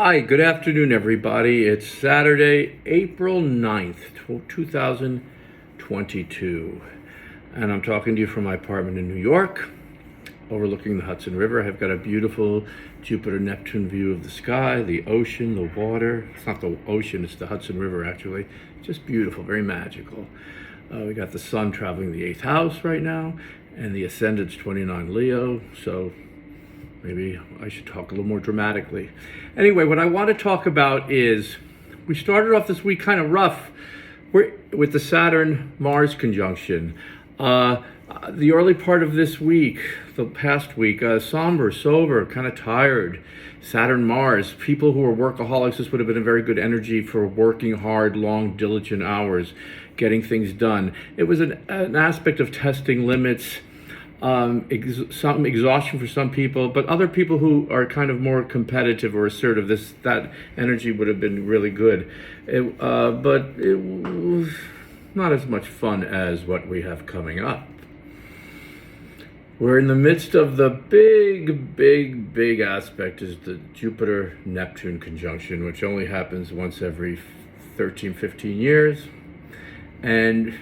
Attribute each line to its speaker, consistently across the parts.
Speaker 1: Hi, good afternoon, everybody. It's Saturday, April 9th, 2022. And I'm talking to you from my apartment in New York, overlooking the Hudson River. I've got a beautiful Jupiter-Neptune view of the sky, the ocean, the water. It's not the ocean, it's the Hudson River, actually. Just beautiful, very magical. We got the sun traveling the 8th house right now, and the ascendant's 29 Leo, so maybe I should talk a little more dramatically. Anyway, what I want to talk about is, we started off this week kind of rough with the Saturn-Mars conjunction. The early part of this week, the past week, somber, sober, kind of tired. Saturn-Mars, people who are workaholics, this would have been a very good energy for working hard, long, diligent hours, getting things done. It was an aspect of testing limits, some exhaustion for some people, but other people who are kind of more competitive or assertive, that energy would have been really good. But it was not as much fun as what we have coming up. We're in the midst of the big aspect is the Jupiter-Neptune conjunction, which only happens once every 13, 15 years. And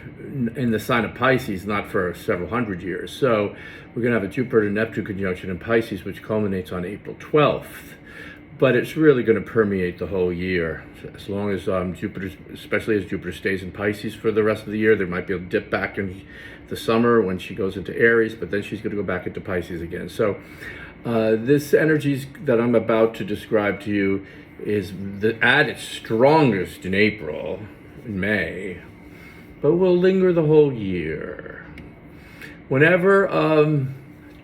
Speaker 1: in the sign of Pisces, not for several hundred years. So we're going to have a Jupiter-Neptune conjunction in Pisces, which culminates on April 12th. But it's really going to permeate the whole year. As long as Jupiter, especially as Jupiter stays in Pisces for the rest of the year, there might be a dip back in the summer when she goes into Aries, but then she's going to go back into Pisces again. So this energy that I'm about to describe to you is at its strongest in April, in May, but will linger the whole year. Whenever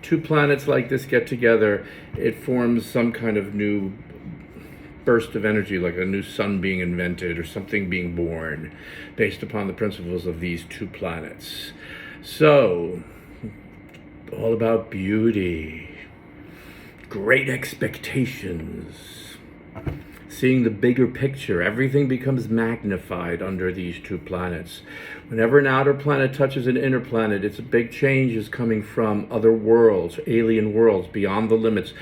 Speaker 1: two planets like this get together, it forms some kind of new burst of energy, like a new sun being invented or something being born based upon the principles of these two planets. So, all about beauty, great expectations, seeing the bigger picture. Everything becomes magnified under these two planets. Whenever an outer planet touches an inner planet, it's a big change is coming from other worlds, alien worlds, beyond the limits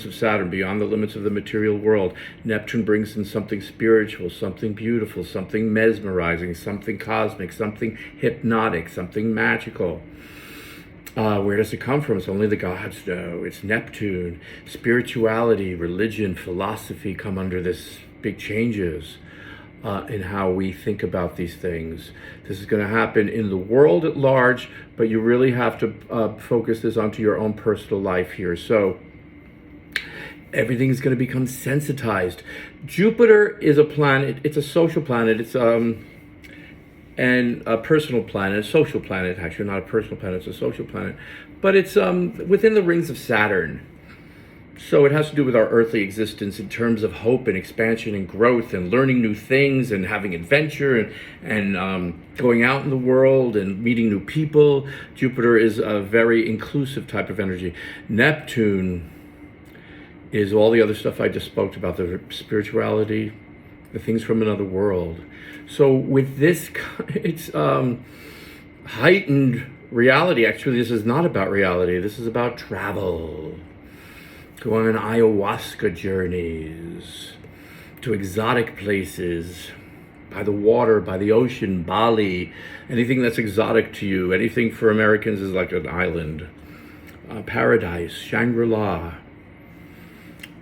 Speaker 1: of Saturn, beyond the limits of the material world. Neptune brings in something spiritual, something beautiful, something mesmerizing, something cosmic, something hypnotic, something magical. Where does it come from? It's only the gods know. It's Neptune. Spirituality, religion, philosophy come under this big changes in how we think about these things. This is going to happen in the world at large, but you really have to focus this onto your own personal life here. So everything is going to become sensitized. Jupiter is a planet. It's a social planet. It's and a personal planet, a social planet, actually not a personal planet, it's a social planet, but it's within the rings of Saturn. So it has to do with our earthly existence in terms of hope and expansion and growth and learning new things and having adventure and going out in the world and meeting new people. Jupiter is a very inclusive type of energy. Neptune is all the other stuff I just spoke about, the spirituality, the things from another world. So with this, it's heightened reality. Actually, this is not about reality. This is about travel. Go on ayahuasca journeys to exotic places, by the water, by the ocean, Bali, anything that's exotic to you. Anything for Americans is like an island. Paradise, Shangri-La.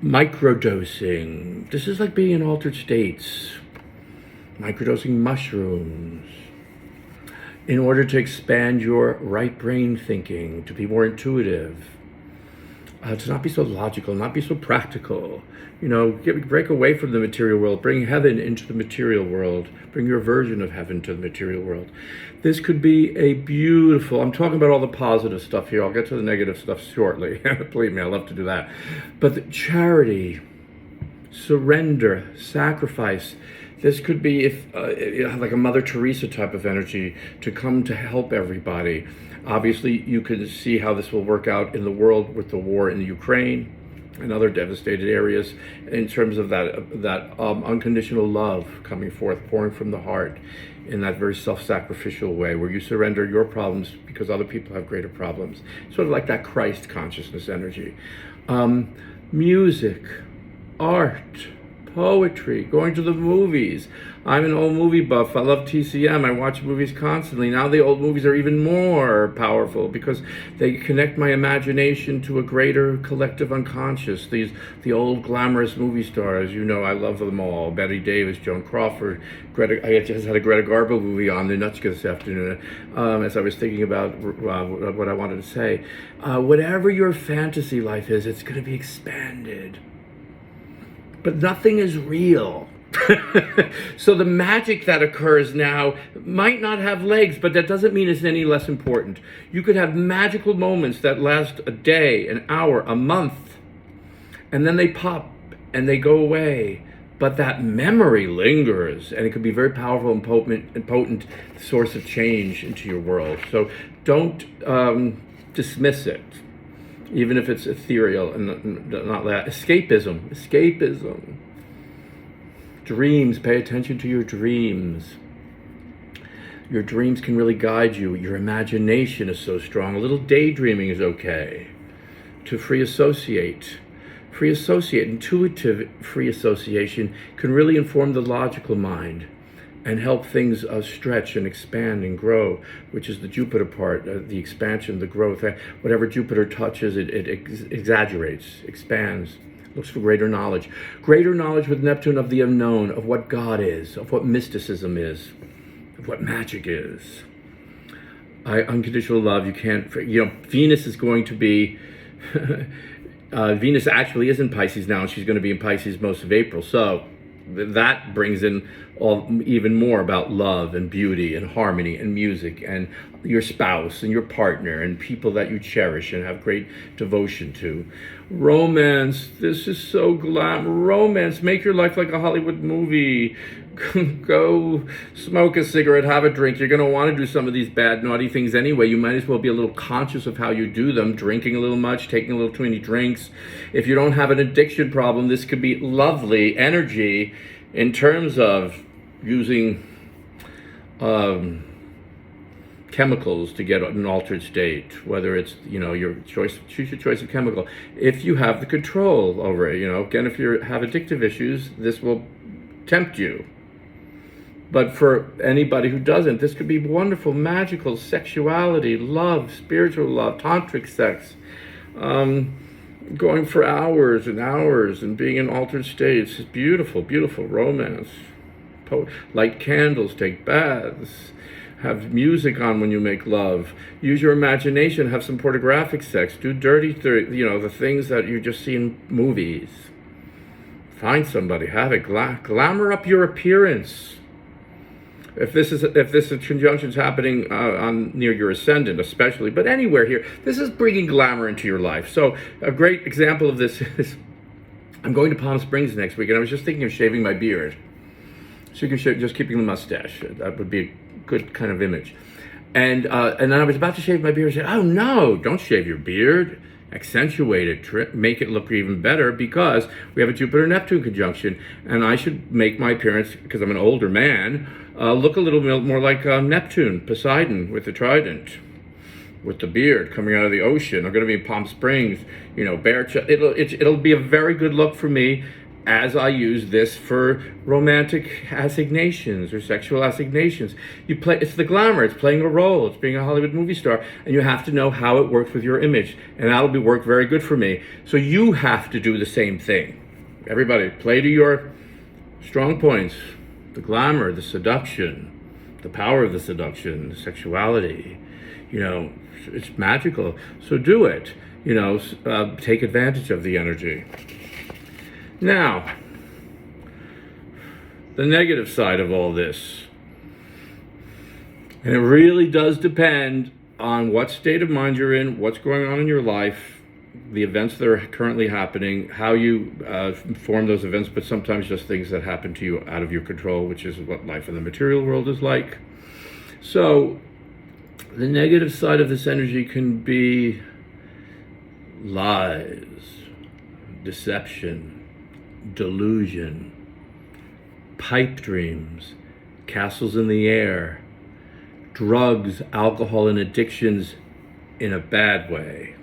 Speaker 1: Microdosing. This is like being in altered states. Microdosing mushrooms in order to expand your right brain thinking, to be more intuitive, to not be so logical, not be so practical. You know, break away from the material world, bring heaven into the material world, bring your version of heaven to the material world. This could be a beautiful, I'm talking about all the positive stuff here. I'll get to the negative stuff shortly. Believe me, I love to do that. But the charity, surrender, sacrifice. This could be like a Mother Teresa type of energy to come to help everybody. Obviously, you can see how this will work out in the world with the war in Ukraine and other devastated areas in terms of that unconditional love coming forth, pouring from the heart in that very self-sacrificial way where you surrender your problems because other people have greater problems. Sort of like that Christ consciousness energy. Music, art, poetry, going to the movies. I'm an old movie buff. I love TCM. I watch movies constantly. Now the old movies are even more powerful because they connect my imagination to a greater collective unconscious. The old glamorous movie stars, you know, I love them all. Betty Davis, Joan Crawford, Greta. I just had a Greta Garbo movie on the Nutska this afternoon as I was thinking about what I wanted to say. Whatever your fantasy life is, it's going to be expanded. But nothing is real. So the magic that occurs now might not have legs, but that doesn't mean it's any less important. You could have magical moments that last a day, an hour, a month, and then they pop and they go away. But that memory lingers, and it could be a very powerful and potent source of change into your world. So don't dismiss it, even if it's ethereal and not that. Escapism. Dreams, pay attention to your dreams. Your dreams can really guide you. Your imagination is so strong. A little daydreaming is okay. To free associate, intuitive free association can really inform the logical mind and help things stretch and expand and grow, which is the Jupiter part, the expansion, the growth. Whatever Jupiter touches, it exaggerates, expands. Looks for greater knowledge. Greater knowledge with Neptune of the unknown, of what God is, of what mysticism is, of what magic is. Unconditional love, you can't, Venus is going to be, Venus actually is in Pisces now, and she's going to be in Pisces most of April. So that brings in even more about love and beauty and harmony and music and your spouse and your partner and people that you cherish and have great devotion to. Romance, this is so romance, make your life like a Hollywood movie. Go smoke a cigarette, have a drink. You're going to want to do some of these bad, naughty things anyway. You might as well be a little conscious of how you do them, drinking a little much, taking a little too many drinks. If you don't have an addiction problem, this could be lovely energy in terms of using chemicals to get an altered state, whether it's, your choice, choose your choice of chemical. If you have the control over it, again, if you have addictive issues, this will tempt you. But for anybody who doesn't, this could be wonderful, magical sexuality, love, spiritual love, tantric sex, going for hours and hours and being in altered states. It's beautiful, beautiful romance. Light candles, take baths, have music on when you make love. Use your imagination, have some pornographic sex, do dirty, the things that you just see in movies. Find somebody, have it, glamour up your appearance. If this conjunction is happening near your ascendant, especially, but anywhere here, this is bringing glamour into your life. So a great example of this is, I'm going to Palm Springs next week, and I was just thinking of shaving my beard. So you can shave, just keeping the mustache. That would be a good kind of image. And then I was about to shave my beard. I said, oh no, don't shave your beard. Accentuate it, make it look even better, because we have a Jupiter-Neptune conjunction, and I should make my appearance, because I'm an older man, look a little more like Neptune, Poseidon with the trident, with the beard coming out of the ocean. I'm going to be in Palm Springs, bare chest. It'll be a very good look for me as I use this for romantic assignations or sexual assignations. It's the glamour, it's playing a role, it's being a Hollywood movie star, and you have to know how it works with your image, and that'll work very good for me. So you have to do the same thing. Everybody, play to your strong points, the glamour, the seduction, the power of the seduction, the sexuality. It's magical, so do it. Take advantage of the energy. Now, the negative side of all this, and it really does depend on what state of mind you're in, what's going on in your life, the events that are currently happening, how you form those events, but sometimes just things that happen to you out of your control, which is what life in the material world is like. So, the negative side of this energy can be lies, deception, delusion, pipe dreams, castles in the air, drugs, alcohol, and addictions in a bad way.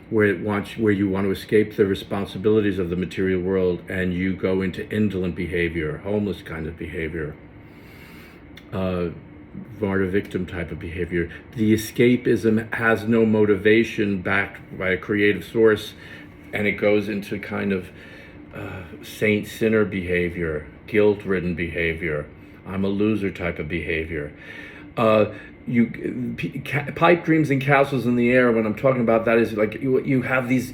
Speaker 1: where you want to escape the responsibilities of the material world, and you go into indolent behavior, homeless kind of behavior, martyr victim type of behavior. The escapism has no motivation backed by a creative source, and it goes into kind of saint sinner behavior, guilt-ridden behavior, I'm a loser type of behavior. Pipe dreams and castles in the air, when I'm talking about that, is like you have these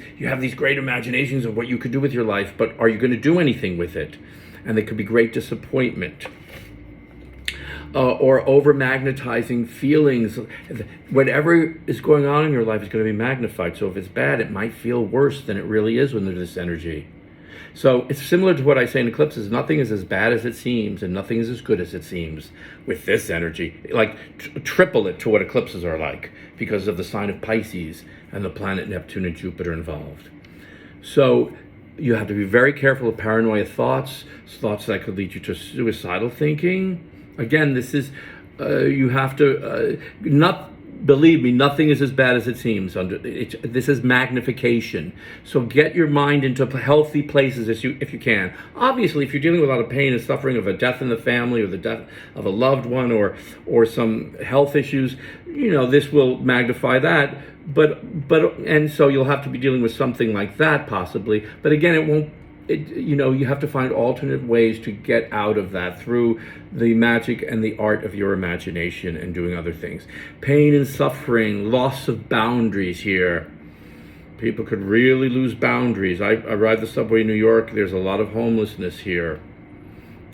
Speaker 1: great imaginations of what you could do with your life, but are you going to do anything with it? And there could be great disappointment. Or over-magnetizing feelings. Whatever is going on in your life is going to be magnified. So if it's bad, it might feel worse than it really is when there's this energy. So it's similar to what I say in eclipses. Nothing is as bad as it seems, and nothing is as good as it seems with this energy. Like triple it to what eclipses are like, because of the sign of Pisces and the planet Neptune and Jupiter involved. So you have to be very careful of paranoia thoughts that could lead you to suicidal thinking. Again, this is, you have to, believe me, nothing is as bad as it seems. This is magnification. So get your mind into healthy places if you can. Obviously, if you're dealing with a lot of pain and suffering of a death in the family, or the death of a loved one, or some health issues, this will magnify that. And so you'll have to be dealing with something like that possibly. But again, it won't. You have to find alternate ways to get out of that through the magic and the art of your imagination and doing other things. Pain and suffering, loss of boundaries here. People could really lose boundaries. I ride the subway in New York. There's a lot of homelessness here.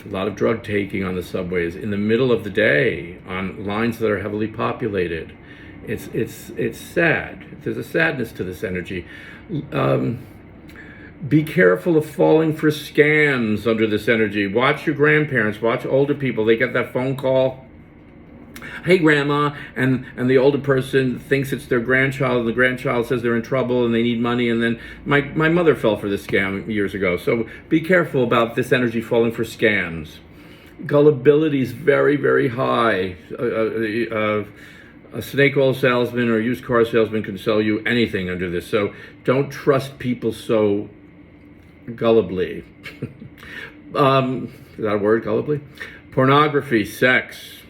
Speaker 1: A lot of drug taking on the subways in the middle of the day on lines that are heavily populated. It's sad. There's a sadness to this energy. Be careful of falling for scams under this energy. Watch your grandparents, watch older people. They get that phone call, hey grandma, and the older person thinks it's their grandchild, and the grandchild says they're in trouble and they need money. And then my mother fell for this scam years ago. So be careful about this energy falling for scams. Gullibility is very, very high. A snake oil salesman or a used car salesman can sell you anything under this. So don't trust people so gullibly. Is that a word, gullibly? Pornography, sex.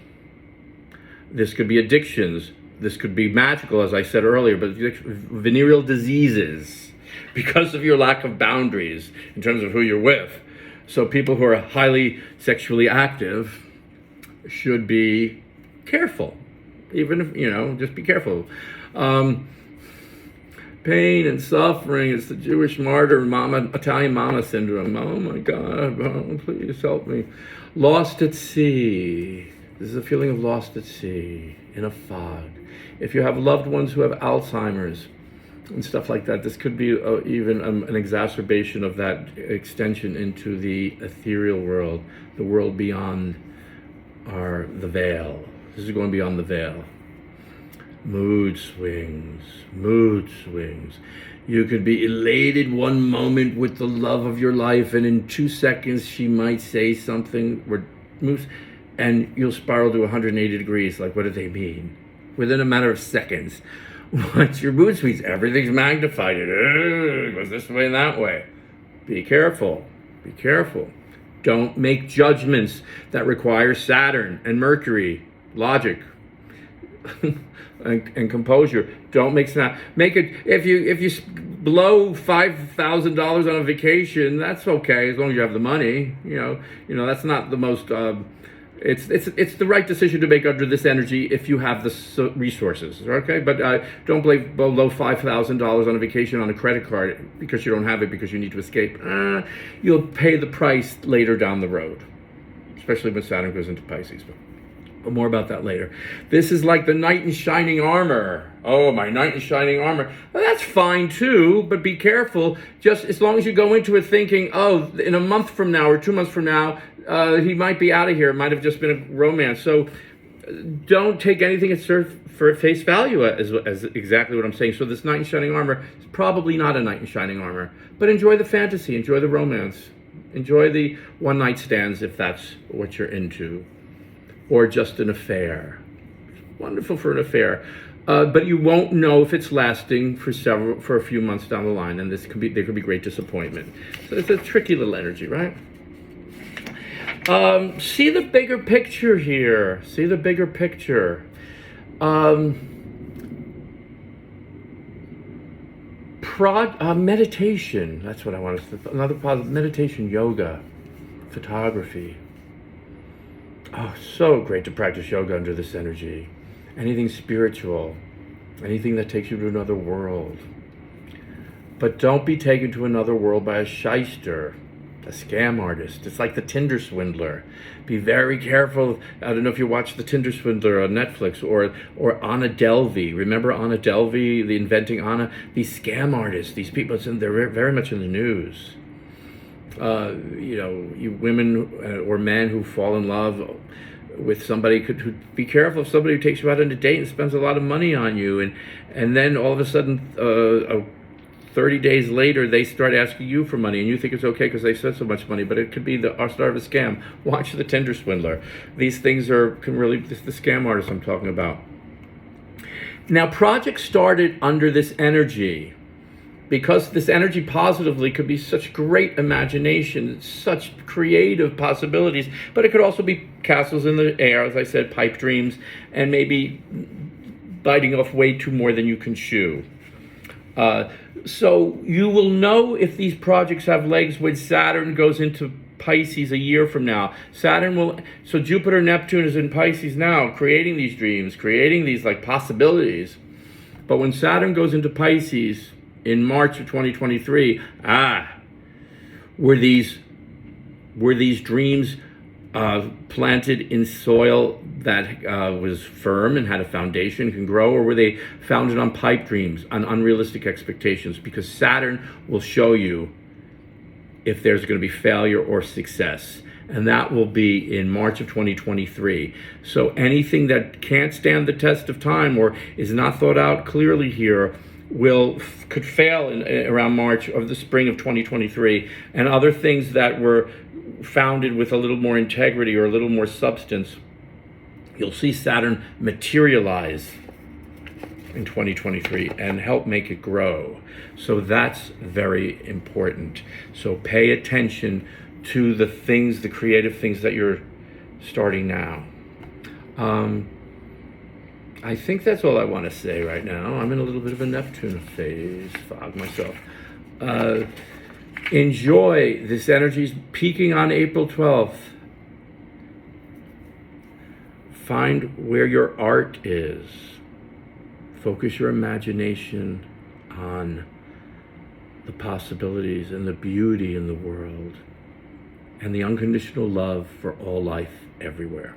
Speaker 1: This could be addictions. This could be magical, as I said earlier, but venereal diseases because of your lack of boundaries in terms of who you're with. So people who are highly sexually active should be careful. Even if, just be careful. Pain and suffering, it's the Jewish martyr, Italian mama syndrome. Oh my God, oh, please help me. Lost at sea. This is a feeling of lost at sea, in a fog. If you have loved ones who have Alzheimer's and stuff like that, this could be even an exacerbation of that extension into the ethereal world, the world beyond the veil. This is going beyond the veil. Mood swings. You could be elated one moment with the love of your life, and in 2 seconds she might say something and you'll spiral to 180 degrees. Like, what do they mean? Within a matter of seconds. Once your mood swings, everything's magnified. It goes this way and that way. Be careful. Don't make judgments that require Saturn and Mercury. Logic and composure. Don't make it. If you blow $5,000 on a vacation, that's okay as long as you have the money. That's not the most. It's the right decision to make under this energy if you have the resources. Okay, but don't blow $5,000 on a vacation on a credit card because you don't have it because you need to escape. You'll pay the price later down the road, especially when Saturn goes into Pisces. But more about that later. This is like the knight in shining armor. Oh, my knight in shining armor. Well, that's fine too, but be careful. Just as long as you go into it thinking, oh, in a month from now or 2 months from now, he might be out of here. It might have just been a romance. So don't take anything for face value as exactly what I'm saying. So this knight in shining armor is probably not a knight in shining armor, but enjoy the fantasy, enjoy the romance, enjoy the one night stands if that's what you're into. Or just an affair. It's wonderful for an affair. But you won't know if it's lasting for a few months down the line, and there could be great disappointment. So it's a tricky little energy, right? See the bigger picture here. See the bigger picture. Meditation. That's what I want to say. Another positive meditation, yoga, photography. Oh, so great to practice yoga under this energy. Anything spiritual, anything that takes you to another world. But don't be taken to another world by a shyster, a scam artist. It's like the Tinder swindler. Be very careful. I don't know if you watch the Tinder swindler on Netflix or Anna Delvey. Remember Anna Delvey, the Inventing Anna? These scam artists, these people, they're very much in the news. You women or men who fall in love with somebody could be careful of somebody who takes you out on a date and spends a lot of money on you, and then all of a sudden 30 days later they start asking you for money, and you think it's okay because they spent so much money, but it could be the start of a scam. Watch the Tinder swindler. These things can really, the scam artists I'm talking about. Now, projects started under this energy, because this energy positively could be such great imagination, such creative possibilities, but it could also be castles in the air, as I said, pipe dreams, and maybe biting off way too more than you can chew. So you will know if these projects have legs when Saturn goes into Pisces a year from now. So Jupiter, Neptune is in Pisces now, creating these dreams, creating these like possibilities. But when Saturn goes into Pisces, in March of 2023, were these dreams planted in soil that was firm and had a foundation, can grow, or were they founded on pipe dreams, on unrealistic expectations? Because Saturn will show you if there's going to be failure or success, and that will be in March of 2023. So anything that can't stand the test of time or is not thought out clearly here could fail around March of the spring of 2023, and other things that were founded with a little more integrity or a little more substance, you'll see Saturn materialize in 2023 and help make it grow. So that's very important. So pay attention to the things, the creative things that you're starting now. I think that's all I want to say right now. I'm in a little bit of a Neptune phase, fog myself. Enjoy. This energy's peaking on April 12th. Find where your art is. Focus your imagination on the possibilities and the beauty in the world and the unconditional love for all life everywhere.